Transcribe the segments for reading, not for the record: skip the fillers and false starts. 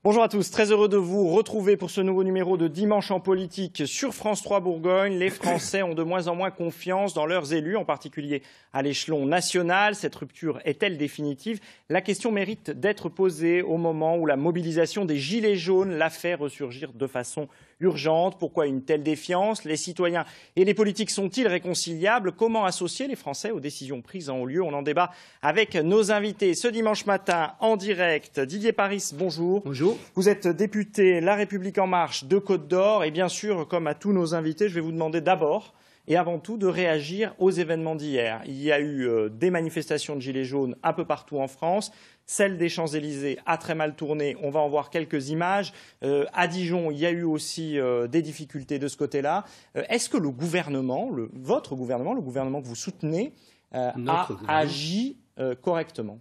Bonjour à tous, très heureux de vous retrouver pour ce nouveau numéro de Dimanche en politique sur France 3 Bourgogne. Les Français ont de moins en moins confiance dans leurs élus, en particulier à l'échelon national. Cette rupture est-elle définitive? La question mérite d'être posée au moment où la mobilisation des Gilets jaunes l'a fait ressurgir de façon urgente. Pourquoi une telle défiance? Les citoyens et les politiques sont-ils réconciliables? Comment associer les Français aux décisions prises en haut lieu? On en débat avec nos invités ce dimanche matin en direct. Didier Paris, bonjour. Bonjour. Vous êtes député La République En Marche de Côte-d'Or et bien sûr, comme à tous nos invités, je vais vous demander d'abord et avant tout de réagir aux événements d'hier. Il y a eu des manifestations de Gilets jaunes un peu partout en France. Celle des Champs-Élysées a très mal tourné. On va en voir quelques images. À Dijon, il y a eu aussi des difficultés de ce côté-là. Est-ce que le gouvernement, votre gouvernement, le gouvernement que vous soutenez, a agi correctement?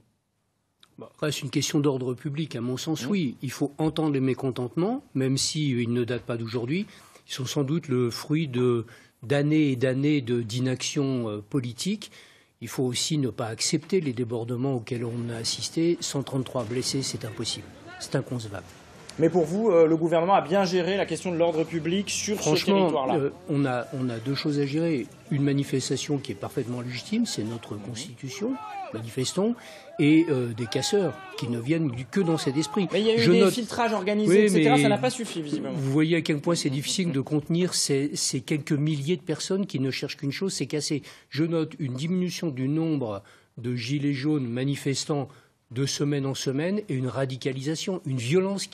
Reste une question d'ordre public, à mon sens, oui. Il faut entendre les mécontentements, même s'ils ne datent pas d'aujourd'hui. Ils sont sans doute le fruit d'années et d'années d'inaction politique. Il faut aussi ne pas accepter les débordements auxquels on a assisté. 133 blessés, c'est impossible. C'est inconcevable. Mais pour vous, le gouvernement a bien géré la question de l'ordre public sur ce territoire-là. On a deux choses à gérer. Une manifestation qui est parfaitement légitime, c'est notre Constitution, manifestons, et des casseurs qui ne viennent que dans cet esprit. Mais il y a eu des filtrages organisés, etc. Ça n'a pas suffi, visiblement. Vous voyez à quel point c'est difficile de contenir ces quelques milliers de personnes qui ne cherchent qu'une chose, c'est casser. Je note une diminution du nombre de gilets jaunes manifestants de semaine en semaine et une radicalisation, une violence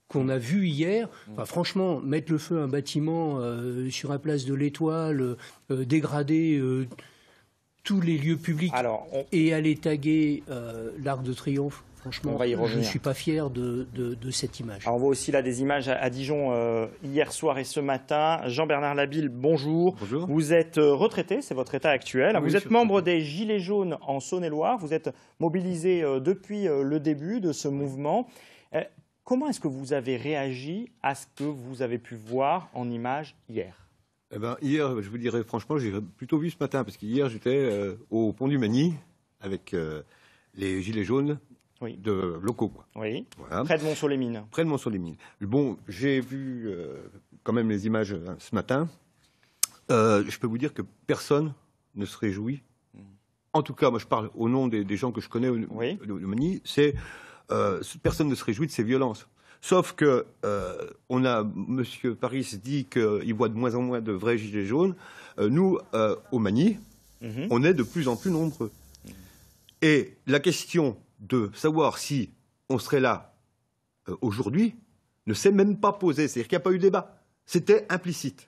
qu'on a vue hier. Enfin, franchement, mettre le feu à un bâtiment sur la place de l'Étoile, dégrader tous les lieux publics et aller taguer l'Arc de Triomphe, franchement, je ne suis pas fier de cette image. Alors on voit aussi là des images à Dijon hier soir et ce matin. Jean-Bernard Labille, bonjour. Bonjour. Vous êtes retraité, c'est votre état actuel. Oui, vous êtes membre des Gilets jaunes en Saône-et-Loire. Vous êtes mobilisé depuis le début de ce mouvement. Comment est-ce que vous avez réagi à ce que vous avez pu voir en images hier? Eh ben, hier, je vous dirais franchement, j'ai plutôt vu ce matin, parce qu'hier, j'étais au pont du Magny avec les Gilets jaunes locaux. Quoi. Oui, voilà. Près de Montceau-les-Mines. Près de Montceau-les-Mines. Bon, j'ai vu quand même les images ce matin. Je peux vous dire que personne ne se réjouit. En tout cas, moi, je parle au nom des gens que je connais au Magny. Personne ne se réjouit de ces violences. Sauf que M. Paris dit qu'il voit de moins en moins de vrais gilets jaunes. Nous, au Magny, on est de plus en plus nombreux. Et la question de savoir si on serait là aujourd'hui ne s'est même pas posée. C'est-à-dire qu'il n'y a pas eu débat. C'était implicite.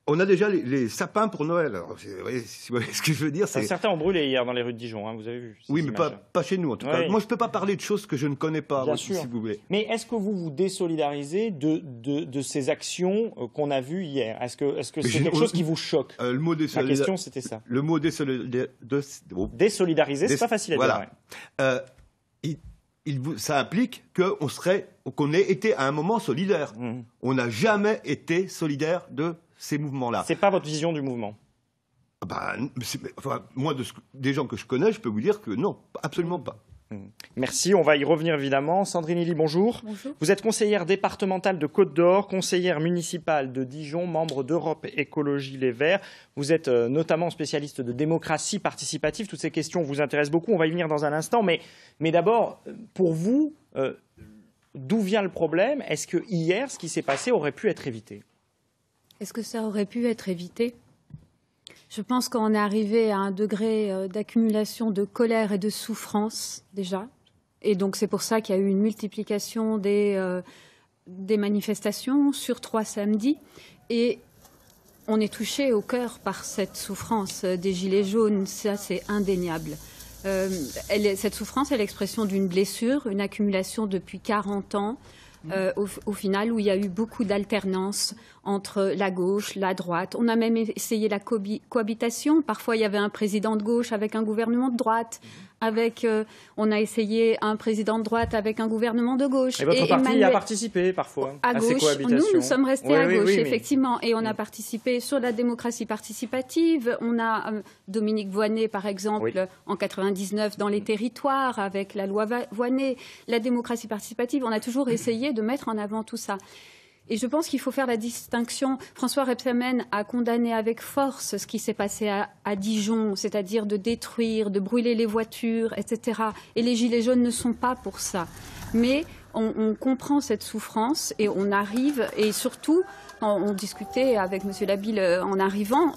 On a déjà les sapins pour Noël. Alors, vous voyez ce que je veux dire. Certains ont brûlé hier dans les rues de Dijon, hein, vous avez vu. Oui, mais pas chez nous en tout cas. Moi, je ne peux pas parler de choses que je ne connais pas, bien sûr. Si vous voulez. Mais est-ce que vous vous désolidarisez de ces actions qu'on a vues hier? Est-ce que c'est quelque chose qui vous choque? La question, c'était ça. Le mot désolidariser, c'est pas facile à dire. Ça implique qu'on ait été à un moment solidaire. On n'a jamais été solidaire de ces mouvements-là. C'est pas votre vision du mouvement? Moi, des gens que je connais, je peux vous dire que non, absolument pas. Merci, on va y revenir évidemment. Sandrine Illy, bonjour. Bonjour. Vous êtes conseillère départementale de Côte-d'Or, conseillère municipale de Dijon, membre d'Europe Écologie Les Verts. Vous êtes notamment spécialiste de démocratie participative. Toutes ces questions vous intéressent beaucoup, on va y venir dans un instant. Mais d'abord, pour vous, d'où vient le problème? Est-ce que hier, ce qui s'est passé aurait pu être évité? Est-ce que ça aurait pu être évité? Je pense qu'on est arrivé à un degré d'accumulation de colère et de souffrance déjà. Et donc c'est pour ça qu'il y a eu une multiplication des manifestations sur 3 samedis. Et on est touché au cœur par cette souffrance des Gilets jaunes. Ça, c'est indéniable. Cette souffrance est l'expression d'une blessure, une accumulation depuis 40 ans. Au final, où il y a eu beaucoup d'alternance entre la gauche, la droite. On a même essayé la cohabitation. Parfois, il y avait un président de gauche avec un gouvernement de droite. on a essayé un président de droite avec un gouvernement de gauche. Et votre parti y a participé parfois à ces gauche. cohabitations. Nous sommes restés à gauche, effectivement. Et on a participé sur la démocratie participative. On a Dominique Voynet, par exemple, en 99 dans les territoires avec la loi Voynet. La démocratie participative, on a toujours essayé de mettre en avant tout ça. Et je pense qu'il faut faire la distinction. François Rebsamen a condamné avec force ce qui s'est passé à Dijon, c'est-à-dire de détruire, de brûler les voitures, etc. Et les Gilets jaunes ne sont pas pour ça. Mais on comprend cette souffrance et on arrive, et surtout, on discutait avec M. Labille en arrivant,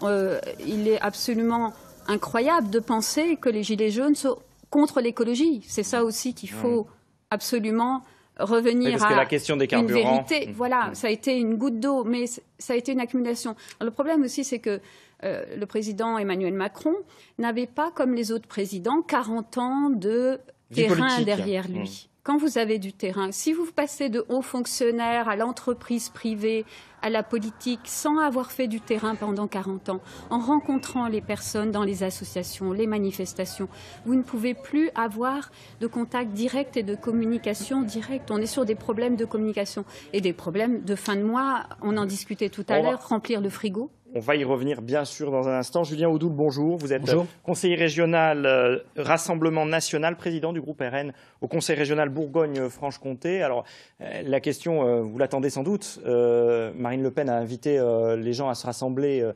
il est absolument incroyable de penser que les Gilets jaunes sont contre l'écologie. C'est ça aussi qu'il faut absolument revenir parce que la question des carburants, une vérité. Voilà, ça a été une goutte d'eau, mais ça a été une accumulation. Alors, le problème aussi, c'est que le président Emmanuel Macron n'avait pas, comme les autres présidents, 40 ans de terrain derrière lui. Quand vous avez du terrain, si vous passez de hauts fonctionnaires à l'entreprise privée, à la politique, sans avoir fait du terrain pendant 40 ans, en rencontrant les personnes dans les associations, les manifestations, vous ne pouvez plus avoir de contact direct et de communication directe. On est sur des problèmes de communication et des problèmes de fin de mois. On en discutait tout à l'heure, remplir le frigo. On va y revenir bien sûr dans un instant. Julien Oudoul, bonjour. Vous êtes conseiller régional Rassemblement National, président du groupe RN au Conseil régional Bourgogne-Franche-Comté. Alors, la question, vous l'attendez sans doute. Marine Le Pen a invité les gens à se rassembler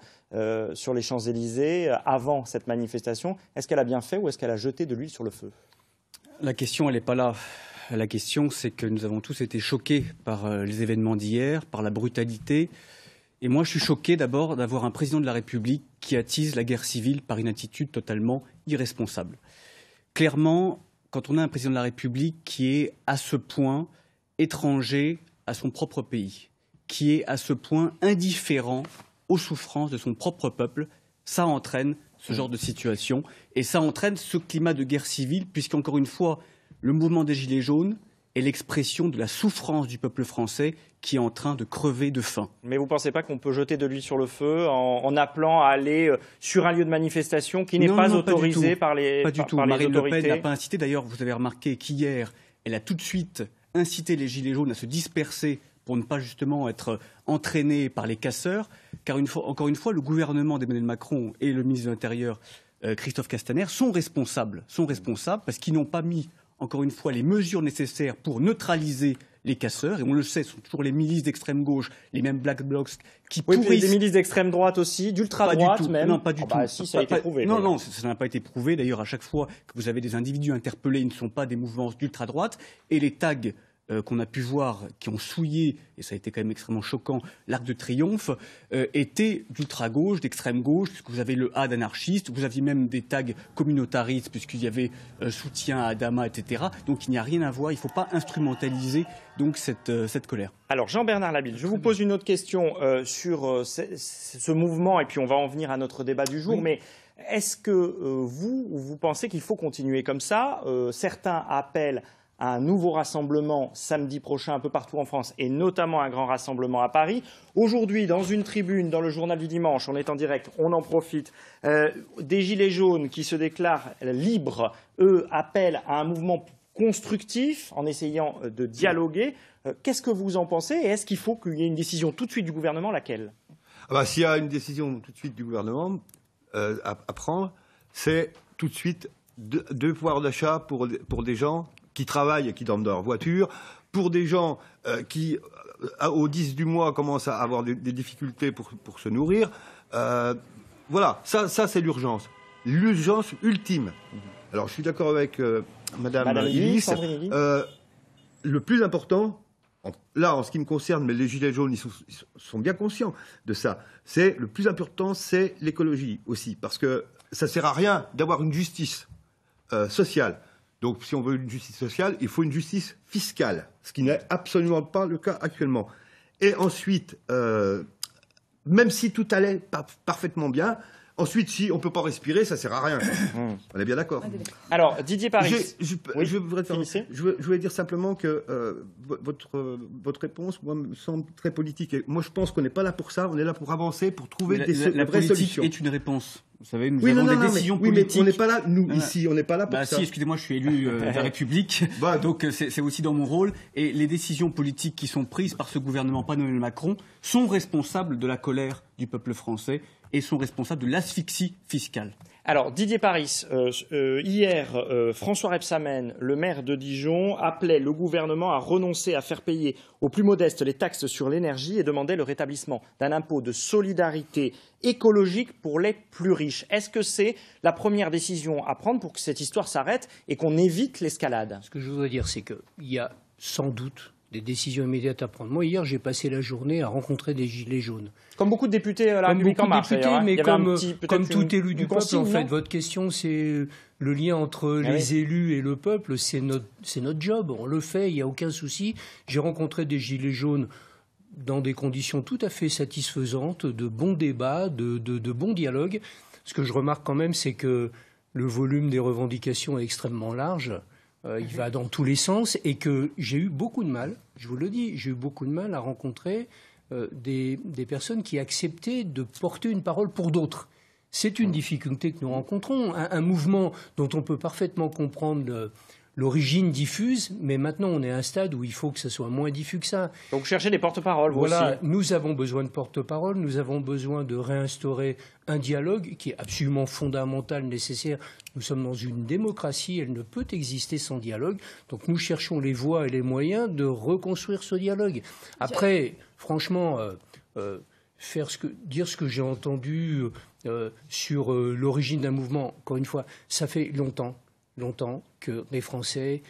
sur les Champs-Élysées avant cette manifestation. Est-ce qu'elle a bien fait ou est-ce qu'elle a jeté de l'huile sur le feu? La question, elle n'est pas là. La question, c'est que nous avons tous été choqués par les événements d'hier, par la brutalité. Et moi, je suis choqué d'abord d'avoir un président de la République qui attise la guerre civile par une attitude totalement irresponsable. Clairement, quand on a un président de la République qui est à ce point étranger à son propre pays, qui est à ce point indifférent aux souffrances de son propre peuple, ça entraîne ce genre de situation et ça entraîne ce climat de guerre civile, puisqu'encore une fois, le mouvement des Gilets jaunes est l'expression de la souffrance du peuple français qui est en train de crever de faim. Mais vous ne pensez pas qu'on peut jeter de l'huile sur le feu en appelant à aller sur un lieu de manifestation qui n'est pas autorisé par les autorités? Pas du tout. Marine Le Pen n'a pas incité. D'ailleurs, vous avez remarqué qu'hier, elle a tout de suite incité les Gilets jaunes à se disperser pour ne pas justement être entraînés par les casseurs. Car encore une fois, le gouvernement d'Emmanuel Macron et le ministre de l'Intérieur, Christophe Castaner, sont responsables parce qu'ils n'ont pas mis encore une fois, les mesures nécessaires pour neutraliser les casseurs. Et on le sait, ce sont toujours les milices d'extrême gauche, les mêmes Black Blocs qui pourrissent. Oui, des milices d'extrême droite aussi, d'ultra-droite même. Non, pas du tout. Si, ça a été prouvé. Non, ça n'a pas été prouvé. D'ailleurs, à chaque fois que vous avez des individus interpellés, ils ne sont pas des mouvements d'ultra-droite. Et les tags qu'on a pu voir, qui ont souillé, et ça a été quand même extrêmement choquant, l'Arc de Triomphe, étaient d'ultra-gauche, d'extrême gauche, puisque vous avez le A d'anarchiste, vous aviez même des tags communautaristes, puisqu'il y avait soutien à Adama, etc. Donc il n'y a rien à voir, il ne faut pas instrumentaliser donc cette colère. Alors Jean-Bernard Labille, je vous pose une autre question sur ce mouvement, et puis on va en venir à notre débat du jour, mais est-ce que vous pensez qu'il faut continuer comme ça? Certains appellent à un nouveau rassemblement samedi prochain un peu partout en France et notamment un grand rassemblement à Paris. Aujourd'hui, dans une tribune, dans le journal du dimanche, on est en direct, on en profite, des Gilets jaunes qui se déclarent libres, eux, appellent à un mouvement constructif en essayant de dialoguer. Qu'est-ce que vous en pensez et est-ce qu'il faut qu'il y ait une décision tout de suite du gouvernement? Laquelle? S'il y a une décision tout de suite du gouvernement à prendre, c'est tout de suite de pouvoir d'achat pour des gens qui travaillent et qui dorment dans leur voiture, pour des gens qui, au 10 du mois, commencent à avoir des difficultés pour se nourrir. Voilà, ça c'est l'urgence. L'urgence ultime. Alors, je suis d'accord avec Madame Illis. Le plus important, là, en ce qui me concerne, mais les Gilets jaunes, ils sont bien conscients de ça. Le plus important, c'est l'écologie aussi, parce que ça ne sert à rien d'avoir une justice sociale. Donc, si on veut une justice sociale, il faut une justice fiscale, ce qui n'est absolument pas le cas actuellement. Et ensuite, même si tout allait parfaitement bien, ensuite, si on ne peut pas respirer, ça ne sert à rien. On est bien d'accord. Alors, Didier Paris. Je voulais dire simplement que votre réponse, moi, me semble très politique. Et moi, je pense qu'on n'est pas là pour ça. On est là pour avancer, pour trouver des vraies solutions. La politique est une réponse. Vous savez, nous avons des décisions politiques. Mais on n'est pas là, nous, ici, on n'est pas là pour ça. Si, excusez-moi, je suis élu de la République, donc c'est aussi dans mon rôle. Et les décisions politiques qui sont prises par ce gouvernement, pas Emmanuel Macron, sont responsables de la colère du peuple français et sont responsables de l'asphyxie fiscale. Alors, Didier Paris, hier, François Rebsamen, le maire de Dijon, appelait le gouvernement à renoncer à faire payer aux plus modestes les taxes sur l'énergie et demandait le rétablissement d'un impôt de solidarité écologique pour les plus riches. Est-ce que c'est la première décision à prendre pour que cette histoire s'arrête et qu'on évite l'escalade? Ce que je voudrais dire, c'est qu'il y a sans doute des décisions immédiates à prendre. Moi, hier, j'ai passé la journée à rencontrer des gilets jaunes. Comme beaucoup de députés à la République en marche, mais comme tout élu du peuple, en fait, votre question, c'est le lien entre les élus et le peuple, c'est notre job, on le fait, il n'y a aucun souci. J'ai rencontré des gilets jaunes dans des conditions tout à fait satisfaisantes, de bons débats, de bons dialogues. Ce que je remarque quand même, c'est que le volume des revendications est extrêmement large. Il va dans tous les sens et que j'ai eu beaucoup de mal, je vous le dis, j'ai eu beaucoup de mal à rencontrer des personnes qui acceptaient de porter une parole pour d'autres. C'est une difficulté que nous rencontrons, un mouvement dont on peut parfaitement comprendre l'origine diffuse, mais maintenant on est à un stade où il faut que ça soit moins diffus que ça. Donc vous cherchez des porte-paroles, vous aussi. Nous avons besoin de porte-parole, nous avons besoin de réinstaurer un dialogue qui est absolument fondamental, nécessaire. Nous sommes dans une démocratie, elle ne peut exister sans dialogue. Donc nous cherchons les voies et les moyens de reconstruire ce dialogue. Après, franchement, dire ce que j'ai entendu sur l'origine d'un mouvement, encore une fois, ça fait longtemps que les Français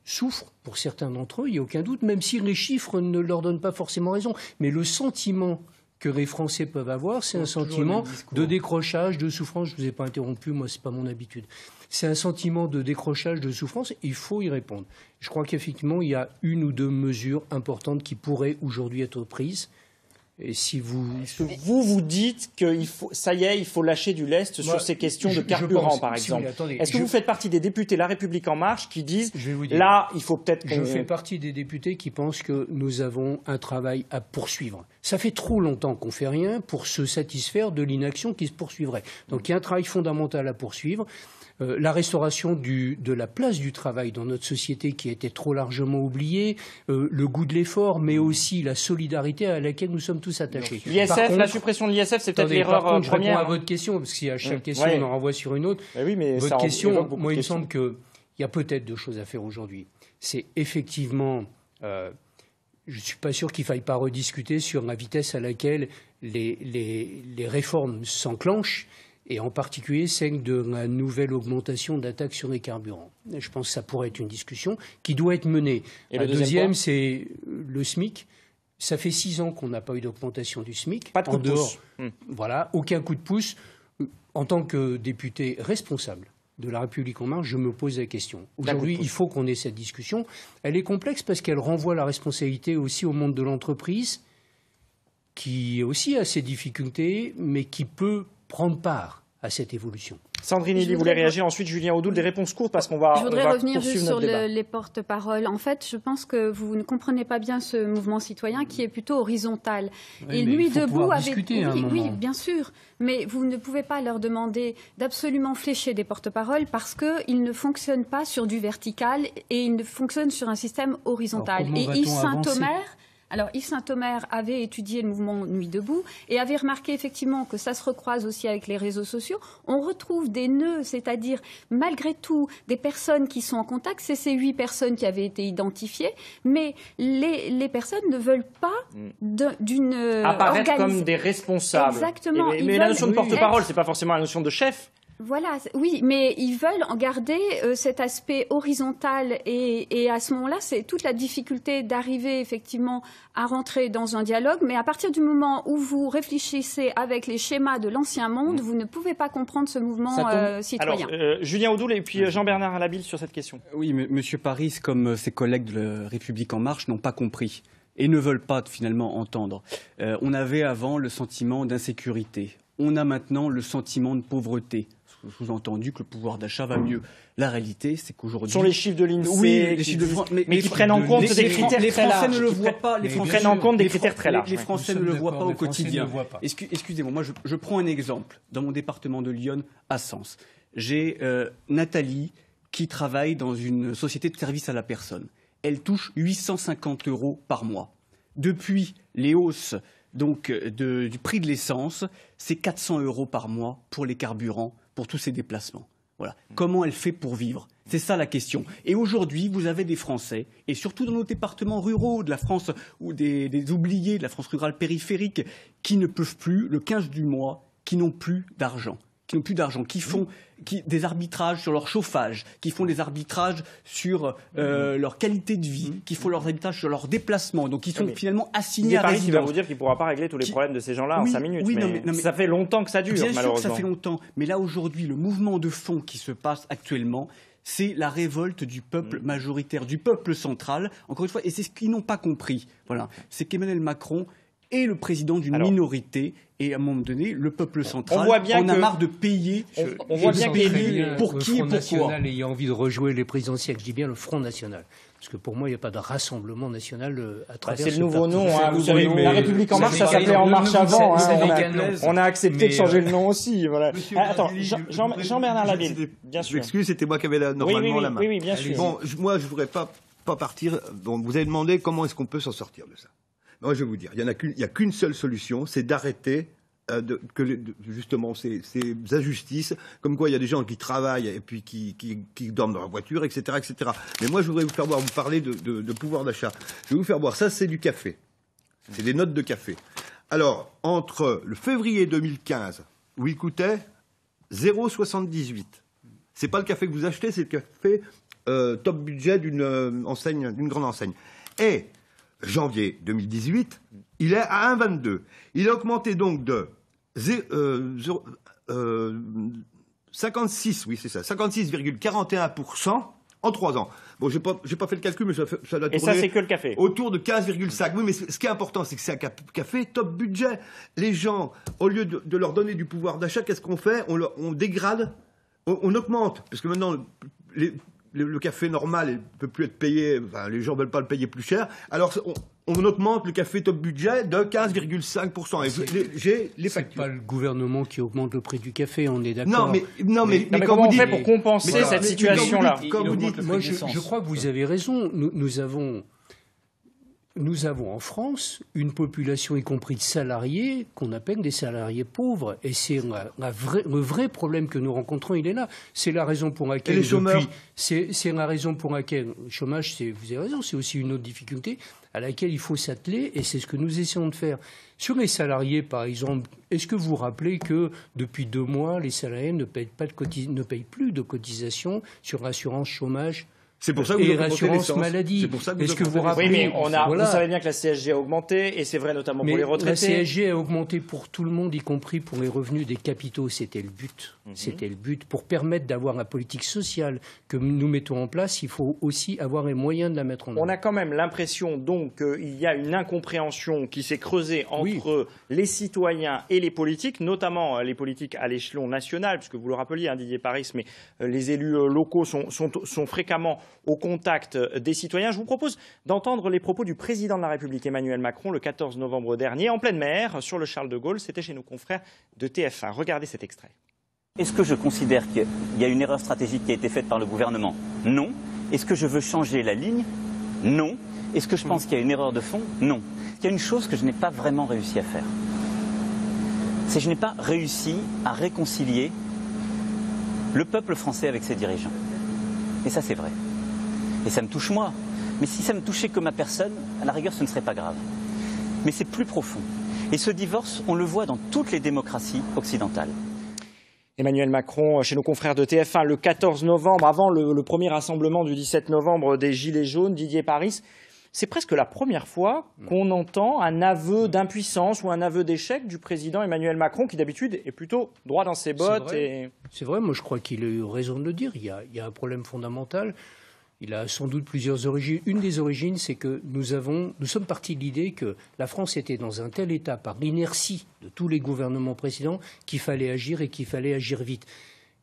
souffrent, pour certains d'entre eux, il n'y a aucun doute, même si les chiffres ne leur donnent pas forcément raison. Mais le sentiment que les Français peuvent avoir, c'est un sentiment de décrochage, de souffrance. Je ne vous ai pas interrompu, moi, ce n'est pas mon habitude. C'est un sentiment de décrochage, de souffrance, il faut y répondre. Je crois qu'effectivement, il y a une ou deux mesures importantes qui pourraient aujourd'hui être prises. Et si Est-ce que vous dites que ça y est, il faut lâcher du lest sur ces questions de carburant, par exemple? Est-ce que vous faites partie des députés La République En Marche qui disent là, il faut peut-être... Je fais partie des députés qui pensent que nous avons un travail à poursuivre. Ça fait trop longtemps qu'on ne fait rien pour se satisfaire de l'inaction qui se poursuivrait. Donc il y a un travail fondamental à poursuivre. La restauration de la place du travail dans notre société qui a été trop largement oubliée, le goût de l'effort, mais aussi la solidarité à laquelle nous sommes tous attachés. L'ISF, la suppression de l'ISF, c'est peut-être l'erreur première. Je réponds à votre question, parce qu'à chaque question, on en renvoie sur une autre. Votre question, moi, il me semble qu'il y a peut-être deux choses à faire aujourd'hui. C'est effectivement... je ne suis pas sûr qu'il ne faille pas rediscuter sur la vitesse à laquelle les réformes s'enclenchent, et en particulier celle de la nouvelle augmentation de la taxe sur les carburants. Je pense que ça pourrait être une discussion qui doit être menée. Et le deuxième, c'est le SMIC. Ça fait 6 ans qu'on n'a pas eu d'augmentation du SMIC. Pas de coup de pouce. Voilà, aucun coup de pouce. En tant que député responsable de La République En Marche, je me pose la question. Aujourd'hui, il faut qu'on ait cette discussion. Elle est complexe parce qu'elle renvoie la responsabilité aussi au monde de l'entreprise, qui aussi a ses difficultés, mais qui peut prendre part à cette évolution. Sandrine Illy voulait réagir, ensuite Julien Audoul, des réponses courtes parce qu'on va Je voudrais revenir juste sur les porte-paroles. En fait, je pense que vous ne comprenez pas bien ce mouvement citoyen qui est plutôt horizontal. Oui, et Nuit debout avait... Oui, bien sûr. Mais vous ne pouvez pas leur demander d'absolument flécher des porte-paroles parce qu'ils ne fonctionnent pas sur du vertical et ils ne fonctionnent sur un système horizontal. Et Yves Saint-Omer avait étudié le mouvement Nuit debout et avait remarqué effectivement que ça se recroise aussi avec les réseaux sociaux. On retrouve des nœuds, c'est-à-dire malgré tout des personnes qui sont en contact. C'est ces 8 personnes qui avaient été identifiées, mais les personnes ne veulent pas d'une apparaître comme des responsables. Exactement. Mais la notion de porte-parole, c'est pas forcément la notion de chef. Voilà, oui, mais ils veulent en garder cet aspect horizontal et à ce moment-là, c'est toute la difficulté d'arriver effectivement à rentrer dans un dialogue. Mais à partir du moment où vous réfléchissez avec les schémas de l'ancien monde, vous ne pouvez pas comprendre ce mouvement citoyen. Alors, Julien Audoul et puis Jean-Bernard Labille sur cette question. Oui, mais M. Paris, comme ses collègues de la République En Marche, n'ont pas compris et ne veulent pas finalement entendre. On avait avant le sentiment d'insécurité. on a maintenant le sentiment de pauvreté. Sous-entendu que le pouvoir d'achat va mieux. La réalité, c'est qu'aujourd'hui... Ce sont les chiffres de l'INSEE, oui, les chiffres de France, mais qui prennent en compte des critères très larges. Les Français ne le voient pas. Les Français prennent en compte des critères très larges. Les Français ne le voient pas au quotidien. Excusez-moi, moi je prends un exemple. Dans mon département de l'Yonne, à Sens, j'ai Nathalie qui travaille dans une société de service à la personne. Elle touche 850 € par mois. Depuis les hausses donc, du prix de l'essence, c'est 400 € par mois pour les carburants, pour tous ces déplacements. Voilà. Comment elle fait pour vivre? C'est ça la question. Et aujourd'hui, vous avez des Français, et surtout dans nos départements ruraux de la France, ou des oubliés de la France rurale périphérique, qui ne peuvent plus, le 15 du mois, qui n'ont plus d'argent. Qui font des arbitrages sur leur chauffage, qui font des arbitrages sur leur qualité de vie, qui font leurs arbitrages sur leurs déplacements, donc qui sont finalement assignés à résidence. Il va vous dire qu'il ne pourra pas régler tous les problèmes de ces gens-là en 5 minutes. Oui, mais ça fait longtemps que ça dure, malheureusement. Bien sûr que ça fait longtemps, mais là aujourd'hui, le mouvement de fond qui se passe actuellement, c'est la révolte du peuple majoritaire, du peuple central, encore une fois, et c'est ce qu'ils n'ont pas compris. Voilà, c'est qu'Emmanuel Macron est le président d'une minorité, et à un moment donné, le peuple central en a marre de payer. On voit bien que pour qui et pourquoi. Le Front National ayant envie de rejouer les présidentielles, je dis bien le Front National. Parce que pour moi, il n'y a pas de rassemblement national à travers c'est le nouveau nom. Vous savez, la République En Marche, ça s'appelait En Marche avant. On a accepté de changer le nom aussi. Voilà. Attends, Jean-Bernard Labille, bien sûr. Excusez, c'était moi qui avais normalement la main. Oui, bien sûr. Bon, moi, je ne voudrais pas partir. Donc, vous avez demandé comment est-ce qu'on peut s'en sortir de ça. Moi, je vais vous dire, il n'y a qu'une seule solution, c'est d'arrêter justement ces injustices, comme quoi il y a des gens qui travaillent et puis qui dorment dans leur voiture, etc., etc. Mais moi, je voudrais vous parler de pouvoir d'achat. Je vais vous faire boire, ça c'est du café. C'est des notes de café. Alors, entre le février 2015, où il coûtait 0,78, c'est pas le café que vous achetez, c'est le café top budget d'une grande enseigne. Et janvier 2018, il est à 1,22. Il a augmenté donc de 56,41% en 3 ans. Bon, j'ai pas fait le calcul, mais ça doit tourner. Et ça, c'est que le café. Autour de 15,5. Oui, mais ce qui est important, c'est que c'est un café top budget. Les gens, au lieu de leur donner du pouvoir d'achat, qu'est-ce qu'on fait? On dégrade, on augmente. Parce que maintenant, le café normal ne peut plus être payé, enfin, les gens ne veulent pas le payer plus cher. Alors, on augmente le café top budget de 15,5%. Et j'ai les factures. C'est pas le gouvernement qui augmente le prix du café, on est d'accord. Non, mais comment on fait pour compenser cette situation-là? Moi, je crois que vous avez raison. Nous avons en France une population, y compris de salariés, qu'on appelle des salariés pauvres. Et c'est le vrai problème que nous rencontrons, il est là. C'est la raison pour laquelle... Et les chômeurs c'est la raison pour laquelle... Le chômage, vous avez raison, c'est aussi une autre difficulté à laquelle il faut s'atteler, et c'est ce que nous essayons de faire. Sur les salariés, par exemple, est-ce que vous vous rappelez que depuis 2 mois, les salariés ne payent plus de cotisations sur l'assurance chômage ? C'est pour ça que vous l'assurance maladie. C'est pour ça que est-ce que vous rappelez? Oui, mais vous savez bien que la CSG a augmenté, et c'est vrai notamment pour les retraités. La CSG a augmenté pour tout le monde, y compris pour les revenus des capitaux. C'était le but. C'était le but. Pour permettre d'avoir la politique sociale que nous mettons en place, il faut aussi avoir les moyens de la mettre en œuvre. On a quand même l'impression donc qu'il y a une incompréhension qui s'est creusée entre les citoyens et les politiques, notamment les politiques à l'échelon national, puisque vous le rappeliez, Didier Paris, mais les élus locaux sont fréquemment au contact des citoyens. Je vous propose d'entendre les propos du président de la République, Emmanuel Macron, le 14 novembre dernier, en pleine mer, sur le Charles de Gaulle. C'était chez nos confrères de TF1. Regardez cet extrait. Est-ce que je considère qu'il y a une erreur stratégique qui a été faite par le gouvernement? Non. Est-ce que je veux changer la ligne? Non. Est-ce que je pense qu'il y a une erreur de fond? Non. Il y a une chose que je n'ai pas vraiment réussi à faire. C'est que je n'ai pas réussi à réconcilier le peuple français avec ses dirigeants. Et ça, c'est vrai. Et ça me touche moi. Mais si ça me touchait que ma personne, à la rigueur, ce ne serait pas grave. Mais c'est plus profond. Et ce divorce, on le voit dans toutes les démocraties occidentales. Emmanuel Macron, chez nos confrères de TF1, le 14 novembre, avant le premier rassemblement du 17 novembre des Gilets jaunes, Didier Paris, c'est presque la première fois qu'on entend un aveu d'impuissance ou un aveu d'échec du président Emmanuel Macron, qui d'habitude est plutôt droit dans ses bottes. C'est vrai, moi je crois qu'il a eu raison de le dire. Il y a un problème fondamental. Il a sans doute plusieurs origines. Une des origines, c'est que nous sommes partis de l'idée que la France était dans un tel état par l'inertie de tous les gouvernements précédents qu'il fallait agir et qu'il fallait agir vite.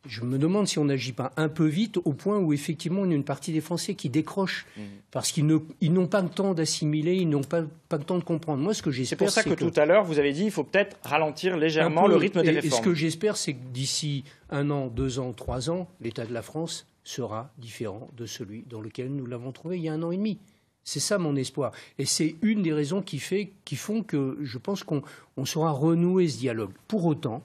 Je me demande si on n'agit pas un peu vite au point où effectivement il y a une partie des Français qui décrochent parce qu'ils n'ont pas le temps d'assimiler, ils n'ont pas le temps de comprendre. Moi, ce que j'espère, c'est pour ça que tout à l'heure vous avez dit qu'il faut peut-être ralentir légèrement le rythme des réformes. Et ce que j'espère, c'est que d'ici 1 an, 2 ans, 3 ans, l'état de la France sera différent de celui dans lequel nous l'avons trouvé il y a 1 an et demi. C'est ça mon espoir. Et c'est une des raisons qui font que je pense qu'on saura renouer ce dialogue. Pour autant,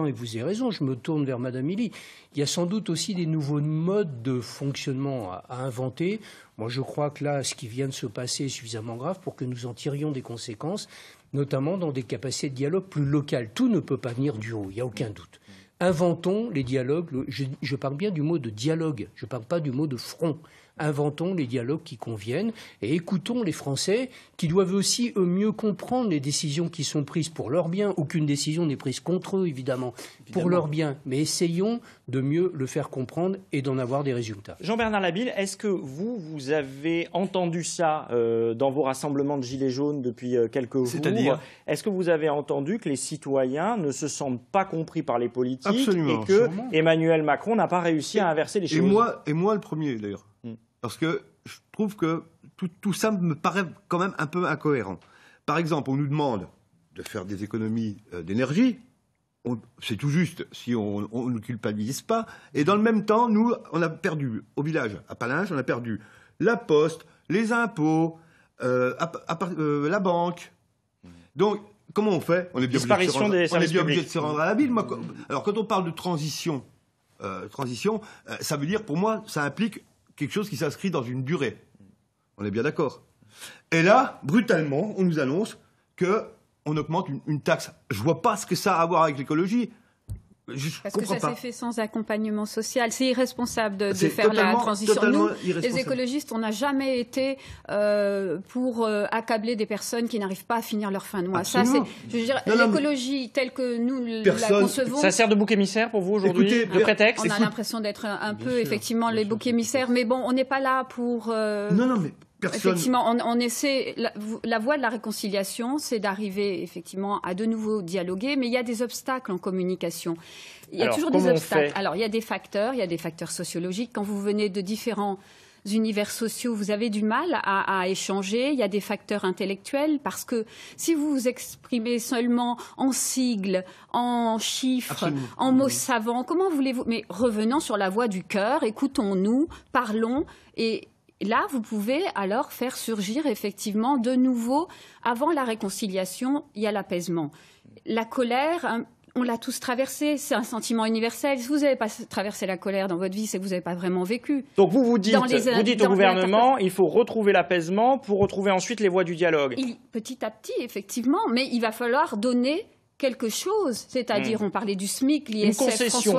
et vous avez raison, je me tourne vers Madame Elie, il y a sans doute aussi des nouveaux modes de fonctionnement à inventer. Moi, je crois que là, ce qui vient de se passer est suffisamment grave pour que nous en tirions des conséquences, notamment dans des capacités de dialogue plus locales. Tout ne peut pas venir du haut, il n'y a aucun doute. Inventons les dialogues, je parle bien du mot de dialogue, je ne parle pas du mot de front. Inventons les dialogues qui conviennent et écoutons les Français qui doivent aussi eux mieux comprendre les décisions qui sont prises pour leur bien. Aucune décision n'est prise contre eux, évidemment, pour leur bien. Mais essayons de mieux le faire comprendre et d'en avoir des résultats. Jean-Bernard Labille, est-ce que vous avez entendu ça dans vos rassemblements de Gilets jaunes depuis quelques jours? C'est-à-dire ? Est-ce que vous avez entendu que les citoyens ne se sentent pas compris par les politiques? Absolument, et que sûrement. Emmanuel Macron n'a pas réussi à inverser les choses? Et moi le premier, d'ailleurs. Parce que je trouve que tout ça me paraît quand même un peu incohérent. Par exemple, on nous demande de faire des économies d'énergie. C'est tout juste si on ne culpabilise pas. Et dans le même temps, nous, on a perdu, au village, à Palinges, on a perdu la poste, les impôts, la banque. Donc, comment on fait? On est bien obligé de se rendre à la ville. Alors, quand on parle de transition, ça veut dire, pour moi, ça implique quelque chose qui s'inscrit dans une durée. On est bien d'accord. Et là, brutalement, on nous annonce qu'on augmente une taxe. Je ne vois pas ce que ça a à voir avec l'écologie. Parce que ça s'est fait sans accompagnement social. C'est irresponsable de faire la transition. Nous, les écologistes, on n'a jamais été pour accabler des personnes qui n'arrivent pas à finir leur fin de mois. Ça, l'écologie telle que nous la concevons. Ça sert de bouc émissaire pour vous aujourd'hui, de prétexte? On a l'impression d'être un peu, effectivement, les boucs émissaires. Mais bon, on n'est pas là pour... Non, mais... Personne... Effectivement, on essaie. La voie de la réconciliation, c'est d'arriver effectivement à de nouveau dialoguer, mais il y a des obstacles en communication. Il y a toujours des obstacles. Alors, il y a des facteurs sociologiques. Quand vous venez de différents univers sociaux, vous avez du mal à échanger. Il y a des facteurs intellectuels parce que si vous vous exprimez seulement en sigles, en chiffres, en mots savants, comment voulez-vous? Mais revenons sur la voie du cœur, écoutons-nous, parlons et là, vous pouvez alors faire surgir effectivement de nouveau, avant la réconciliation, il y a l'apaisement. La colère, on l'a tous traversée, c'est un sentiment universel. Si vous n'avez pas traversé la colère dans votre vie, c'est que vous n'avez pas vraiment vécu. Donc vous dites au gouvernement, il faut retrouver l'apaisement pour retrouver ensuite les voies du dialogue. Petit à petit, effectivement, mais il va falloir donner quelque chose. C'est-à-dire, on parlait du SMIC, l'ISF, une concession.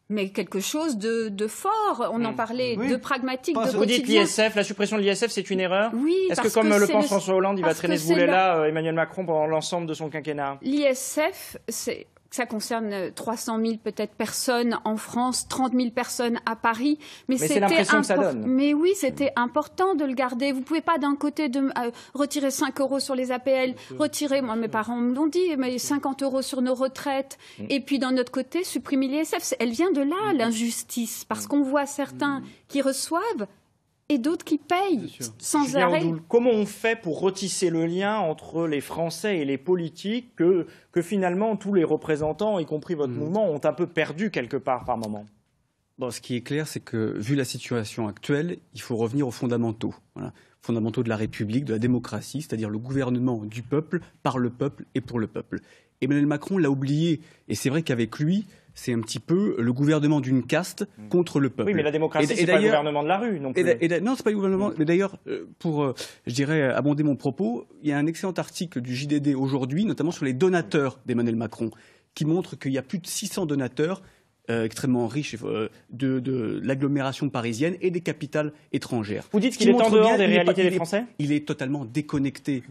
Mais quelque chose de fort, on en parlait, de pragmatique, de quotidien. Vous dites l'ISF, la suppression de l'ISF, c'est une erreur? Oui, Est-ce que comme le pense François Hollande, il va traîner ce boulet-là, Emmanuel Macron, pendant l'ensemble de son quinquennat? L'ISF, ça concerne 300 000 peut-être personnes en France, 30 000 personnes à Paris. Mais c'est l'impression que ça donne. Mais oui, c'était important de le garder. Vous ne pouvez pas d'un côté retirer 5 € sur les APL, retirer, moi mes parents me l'ont dit, mais 50 € sur nos retraites. Et puis d'un autre côté, supprimer l'ISF. Elle vient de là, l'injustice. Parce qu'on voit certains qui reçoivent et d'autres qui payent sans arrêt. Comment on fait pour retisser le lien entre les Français et les politiques que finalement tous les représentants, y compris votre mouvement, ont un peu perdu quelque part par moment? Bon, ce qui est clair, c'est que vu la situation actuelle, il faut revenir aux fondamentaux. Voilà. Fondamentaux de la République, de la démocratie, c'est-à-dire le gouvernement du peuple, par le peuple et pour le peuple. Emmanuel Macron l'a oublié, et c'est vrai qu'avec lui, c'est un petit peu le gouvernement d'une caste contre le peuple. Oui, mais la démocratie, c'est pas le gouvernement de la rue non plus. Non, c'est pas le gouvernement. Mais d'ailleurs, pour, je dirais, abonder mon propos, il y a un excellent article du JDD aujourd'hui, notamment sur les donateurs d'Emmanuel Macron, qui montre qu'il y a plus de 600 donateurs extrêmement riches de l'agglomération parisienne et des capitales étrangères. Vous dites qu'il est en dehors des réalités des Français? Il est totalement déconnecté.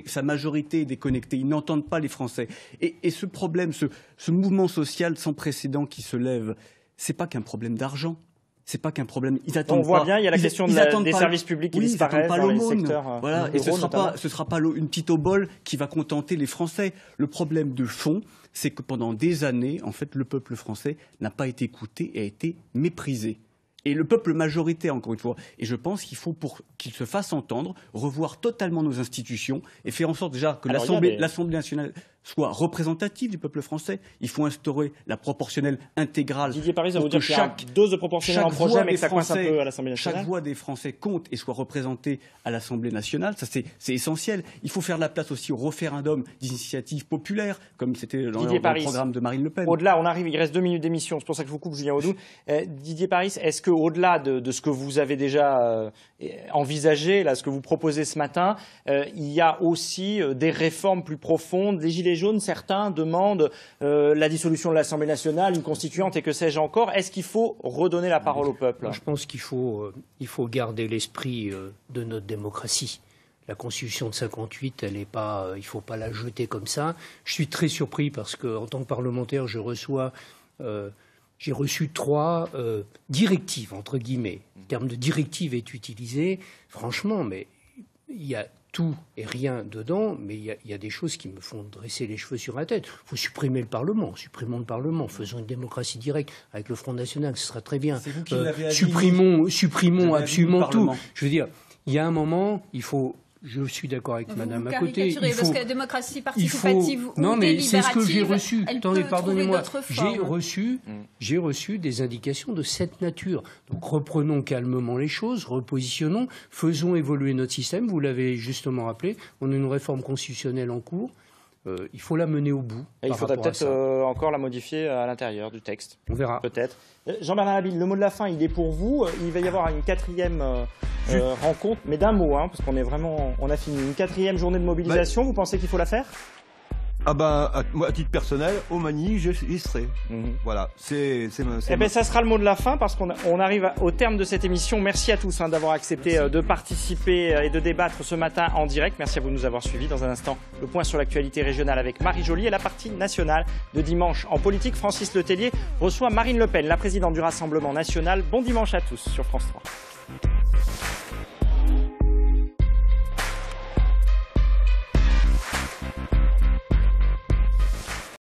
Sa majorité est déconnectée. Ils n'entendent pas les Français. Et ce problème, ce mouvement social sans précédent qui se lève, c'est pas qu'un problème d'argent. c'est pas qu'un problème. Ils attendent on voit pas, bien, il y a la question des services publics qui disparaissent dans les secteurs. Voilà, et ce sera pas une petite obole qui va contenter les Français. Le problème de fond, c'est que pendant des années, en fait, le peuple français n'a pas été écouté et a été méprisé. Et le peuple majoritaire, encore une fois. Et je pense qu'il faut, pour qu'il se fasse entendre, revoir totalement nos institutions et faire en sorte déjà que l'Assemblée nationale soit représentative du peuple français. Il faut instaurer la proportionnelle intégrale. Didier Paris, ça veut dire qu'il y a une dose de proportionnelle en projet, mais que ça coince un peu à l'Assemblée nationale. Chaque voix des Français compte et soit représentée à l'Assemblée nationale. Ça, c'est essentiel. Il faut faire la place aussi au référendum d'initiative populaire, comme c'était dans le programme de Marine Le Pen. Au-delà, on arrive, il reste 2 minutes d'émission, c'est pour ça que je vous coupe, Julien Audoux. Didier Paris, est-ce qu'au-delà de ce que vous avez déjà envisagé, là, ce que vous proposez ce matin, il y a aussi des réformes plus profondes? Les Gilets jaunes, certains demandent la dissolution de l'Assemblée nationale, une constituante et que sais-je encore. Est-ce qu'il faut redonner la parole au peuple? Je pense qu'il faut garder l'esprit de notre démocratie. La Constitution de 58, il ne faut pas la jeter comme ça. Je suis très surpris parce qu'en tant que parlementaire, j'ai reçu 3 directives, entre guillemets. Le terme de directive est utilisé. Franchement, mais il y a tout et rien dedans, mais il y a des choses qui me font dresser les cheveux sur la tête. Il faut supprimer le Parlement. Supprimons le Parlement. Faisons une démocratie directe avec le Front National, ce sera très bien. Supprimons absolument tout. Je veux dire, il y a un moment, il faut... Je suis d'accord avec Madame à côté. Parce que la démocratie participative ou non, mais c'est ce que j'ai reçu. Attendez, pardonnez-moi. J'ai reçu des indications de cette nature. Donc reprenons calmement les choses, repositionnons, faisons évoluer notre système. Vous l'avez justement rappelé, on a une réforme constitutionnelle en cours. Il faut la mener au bout. Et il faudrait peut-être encore la modifier à l'intérieur du texte. On verra. Peut-être. Jean-Bernard Labille, le mot de la fin, il est pour vous. Il va y avoir une 4e rencontre, mais d'un mot, parce qu'on est vraiment, on a fini. Une 4e journée de mobilisation, vous pensez qu'il faut la faire? Moi, à titre personnel, au Mani, j'y serai. Voilà, ça sera le mot de la fin parce qu'on arrive au terme de cette émission. Merci à tous d'avoir accepté de participer et de débattre ce matin en direct. Merci à vous de nous avoir suivis. Dans un instant, le point sur l'actualité régionale avec Marie Joly et la partie nationale de dimanche en politique. Francis Letellier reçoit Marine Le Pen, la présidente du Rassemblement national. Bon dimanche à tous sur France 3.